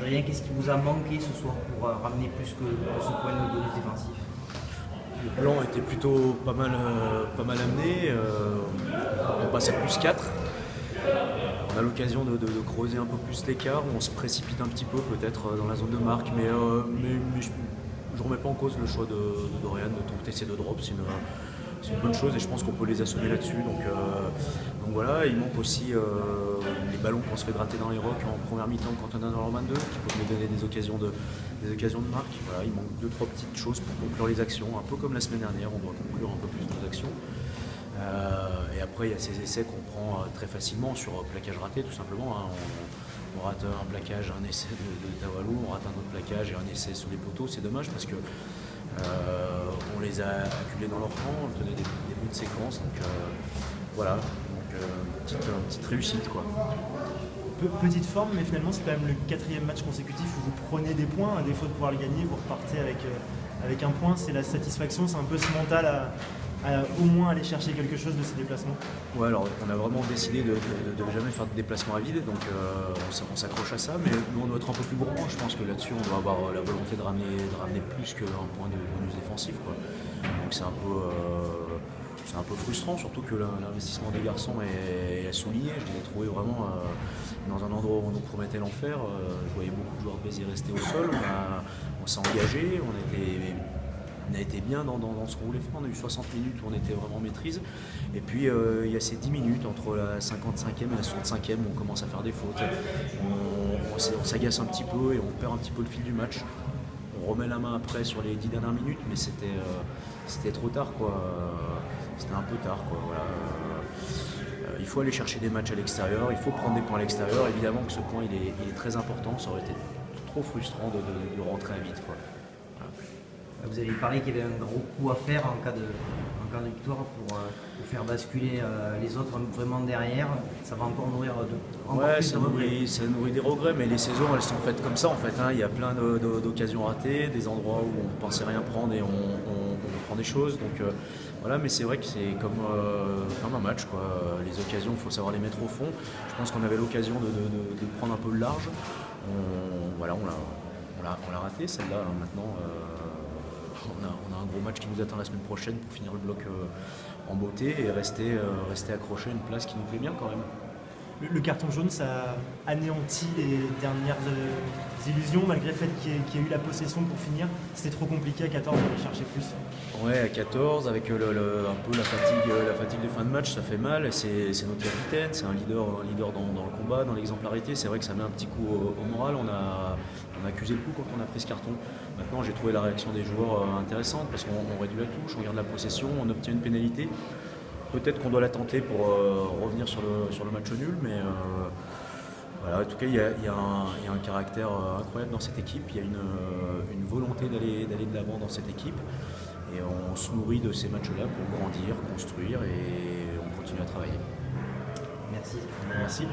Adrien, qu'est-ce qui vous a manqué ce soir pour ramener plus que ce point de bonus défensif? Le plan était plutôt pas mal amené. On passe à plus 4. On a l'occasion de creuser un peu plus l'écart. On se précipite un petit peu peut-être dans la zone de marque, mais je ne remets pas en cause le choix de Dorian de tenter ces 2 drops. C'est une bonne chose et je pense qu'on peut les assommer là-dessus. Donc voilà, il manque aussi les ballons qu'on se fait gratter dans les rocks en première mi-temps quand on a dans leur 22, qui peuvent nous donner des occasions de marque. Voilà, il manque 2-3 petites choses pour conclure les actions, un peu comme la semaine dernière, on doit conclure un peu plus nos actions. Et après, il y a ces essais qu'on prend très facilement sur plaquage raté, tout simplement. Hein. On rate un plaquage, un essai de Tawalou, on rate un autre plaquage et un essai sous les poteaux. C'est dommage parce que on les a acculés dans leur camp, on tenait des bouts de séquence. Donc voilà, petite réussite, quoi. Petite forme, mais finalement c'est quand même le 4e match consécutif où vous prenez des points. À défaut de pouvoir le gagner, vous repartez avec un point. C'est la satisfaction, c'est un peu ce mental à au moins aller chercher quelque chose de ces déplacements. Ouais, alors on a vraiment décidé de ne jamais faire de déplacement à vide, donc on s'accroche à ça, mais nous on doit être un peu plus gourmand. Je pense que là-dessus on doit avoir la volonté de ramener plus qu'un point de bonus défensif, quoi. Donc c'est un peu frustrant, surtout que l'investissement des garçons est souligné. Je les ai trouvés vraiment dans un endroit où on nous promettait l'enfer. Je voyais beaucoup de joueurs Béziers rester au sol. On s'est engagé, on a été bien dans ce qu'on voulait faire. On a eu 60 minutes où on était vraiment en maîtrise. Et puis il y a ces 10 minutes entre la 55e et la 65e où on commence à faire des fautes. On s'agace un petit peu et on perd un petit peu le fil du match. On remet la main après sur les 10 dernières minutes, mais c'était trop tard, quoi. C'était un peu tard, quoi. Voilà. Il faut aller chercher des matchs à l'extérieur, il faut prendre des points à l'extérieur. Évidemment que ce point il est très important. Ça aurait été trop frustrant de rentrer à vite, quoi. Vous avez parlé qu'il y avait un gros coup à faire en cas de victoire pour faire basculer les autres vraiment derrière. Ça va encore nourrir ça nourrit des regrets, mais les saisons elles sont faites comme ça en fait. Hein. Il y a plein d'occasions ratées, des endroits où on pensait rien prendre et on prend des choses. Donc voilà, mais c'est vrai que c'est comme un match, quoi. Les occasions, il faut savoir les mettre au fond. Je pense qu'on avait l'occasion de prendre un peu le large. On l'a raté celle-là. Hein. Maintenant. On a un gros match qui nous attend la semaine prochaine pour finir le bloc en beauté et rester accroché à une place qui nous plaît bien quand même. Le carton jaune, ça anéantit les dernières illusions, malgré le fait qu'il y ait eu la possession pour finir. C'était trop compliqué à 14 d'aller chercher plus. Ouais, à 14, avec un peu la fatigue de fin de match, ça fait mal. C'est notre capitaine, c'est un leader dans le combat, dans l'exemplarité. C'est vrai que ça met un petit coup au moral. On a accusé le coup quand on a pris ce carton. Maintenant, j'ai trouvé la réaction des joueurs intéressante parce qu'on réduit la touche, on garde la possession, on obtient une pénalité. Peut-être qu'on doit la tenter pour revenir sur le match nul, mais voilà, en tout cas, il y a un caractère incroyable dans cette équipe. Il y a une volonté d'aller de l'avant dans cette équipe. Et on se nourrit de ces matchs-là pour grandir, construire et on continue à travailler. Merci. Merci.